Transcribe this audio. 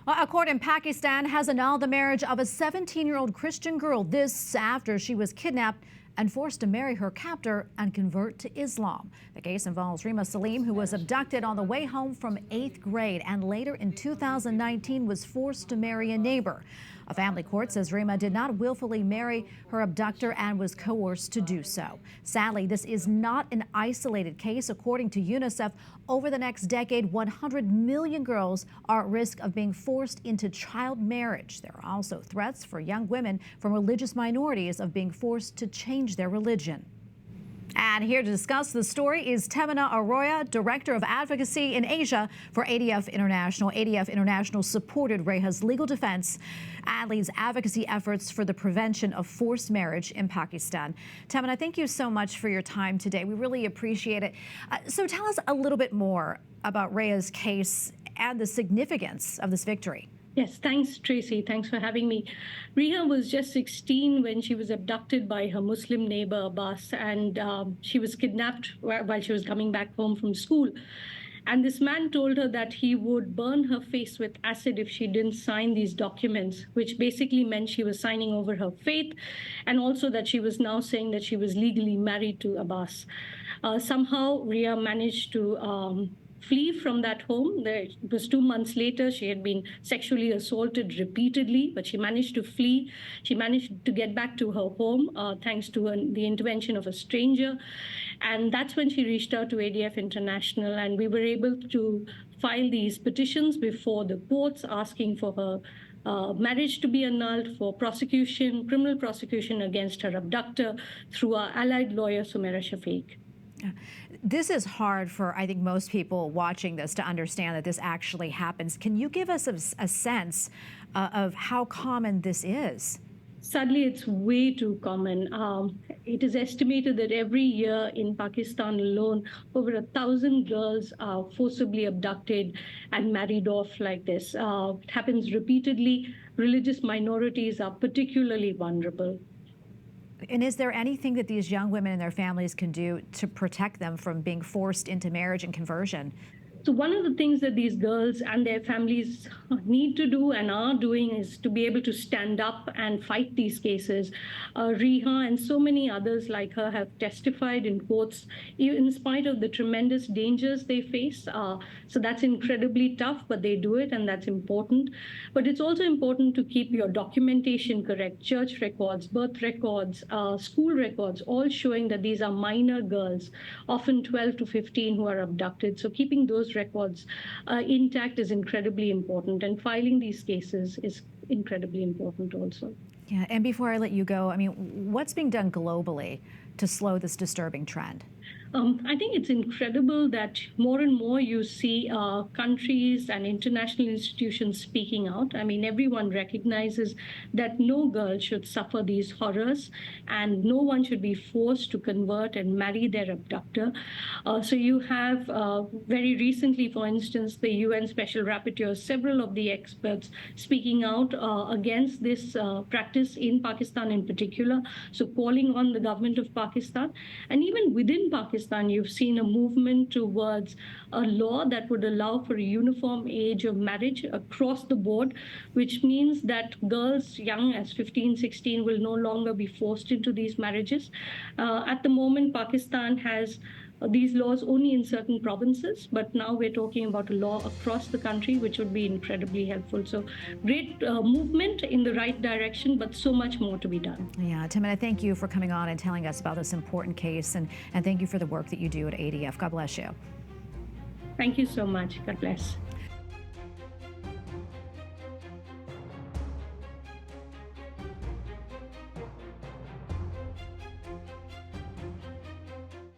Well, a court in Pakistan has annulled the marriage of a 17-year-old Christian girl. This after she was kidnapped and forced to marry her captor and convert to Islam. The case involves Reema Saleem, who was abducted on the way home from 8th grade and later in 2019 was forced to marry a neighbor. A family court says Reema did not willfully marry her abductor and was coerced to do so. Sadly, this is not an isolated case. According to UNICEF, over the next decade, 100 million girls are at risk of being forced into child marriage. There are also threats for young women from religious minorities of being forced to change their religion. And here to discuss the story is Tehmina Arora, Director of Advocacy in Asia for ADF International. ADF International supported Reeha's legal defense and leads advocacy efforts for the prevention of forced marriage in Pakistan. Tehmina, thank you so much for your time today. We really appreciate it. So tell us a little bit more about Reeha's case and the significance of this victory. Yes, thanks, Tracy. Thanks for having me. Reeha was just 16 when she was abducted by her Muslim neighbor, Abbas, and she was kidnapped while she was coming back home from school. And this man told her that he would burn her face with acid if she didn't sign these documents, which basically meant she was signing over her faith, and also that she was now saying that she was legally married to Abbas. Somehow, Reeha managed to flee from that home. It was 2 months later. She had been sexually assaulted repeatedly, but she managed to flee. She managed to get back to her home thanks to the intervention of a stranger. And that's when she reached out to ADF International, and we were able to file these petitions before the courts asking for her marriage to be annulled, for prosecution, criminal prosecution against her abductor through our allied lawyer, Sumaira Shafiq. This is hard for, I think, most people watching this to understand that this actually happens. Can you give us a sense of how common this is? Sadly, it's way too common. It is estimated that every year in Pakistan alone, over 1,000 girls are forcibly abducted and married off like this. It happens repeatedly. Religious minorities are particularly vulnerable. And is there anything that these young women and their families can do to protect them from being forced into marriage and conversion? So one of the things that these girls and their families need to do and are doing is to be able to stand up and fight these cases. Reeha and so many others like her have testified in courts in spite of the tremendous dangers they face. So that's incredibly tough, but they do it, and that's important. But it's also important to keep your documentation correct, church records, birth records, school records, all showing that these are minor girls, often 12 to 15 who are abducted. So keeping those records intact is incredibly important, and filing these cases is incredibly important also. Yeah, and before I let you go, I mean, what's being done globally to slow this disturbing trend? I think it's incredible that more and more you see countries and international institutions speaking out. I mean, everyone recognizes that no girl should suffer these horrors, and no one should be forced to convert and marry their abductor. So you have very recently, for instance, the UN Special Rapporteur, several of the experts speaking out against this practice in Pakistan in particular, so calling on the government of Pakistan. And even within Pakistan, you've seen a movement towards a law that would allow for a uniform age of marriage across the board, which means that girls young as 15, 16 will no longer be forced into these marriages. At the moment, Pakistan has these laws only in certain provinces, but now we're talking about a law across the country, which would be incredibly helpful. So great movement in the right direction, but so much more to be done. Yeah, Tehmina, thank you for coming on and telling us about this important case, and thank you for the work that you do at ADF. God bless you. Thank you so much. God bless.